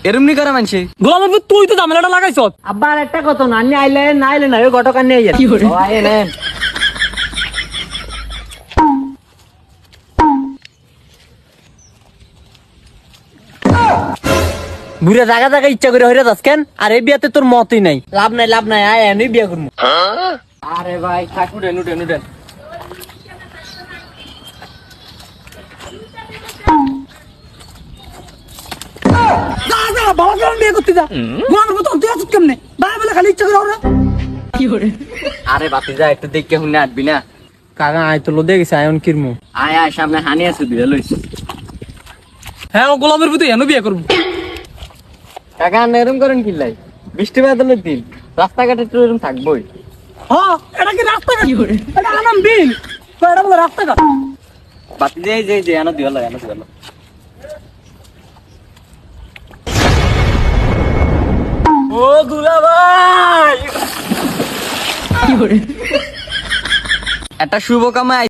এরমনি করে মানছে গোলামের পুত তুই তো ঝামেলাটা লাগাইছ। আব্বা আর একটা কথা না, আইলে না আইলে না, ওই ঘটকার নিয়ে যান। আয় নেন। বুড়া জায়গা জায়গা ইচ্ছা করে হইরা যাস কেন? আর এই বিয়াতে তোর মতই নাই, লাভ নাই, আয় আমি বিয়া করবো। আরে ভাই থাক, উঠেন উঠেন উঠেন। যা যা বাবা কেমন বিয়ে করতে যা। গোলামের পুত তুই আছিস কেমনে? ভাই বলে খালি ইচ্ছা করে ওরা। আরে বাতি যা, একটু দেখে শুনে আসবি না। কাকা আয় তো লোদে গেছে, আয়ন কিরমু। আয় আয়, সামনে হানি আছে, দুইটা লইস। হ্যাঁ ও গোলামের পুত এনে বিয়ে করবো। কাকা এরম করেন কি লাই? বৃষ্টি বাদলের দিন, রাস্তাঘাটে তো এরম থাকবোই। হ্যাঁ এটা কি রাস্তাঘাট? এটা আনাম বিল, এটা বলে রাস্তাঘাট। বাতি যাই যে এনো দিওলা এনো দিওলা। ও দুলা ভাই একটা শুভ কামাই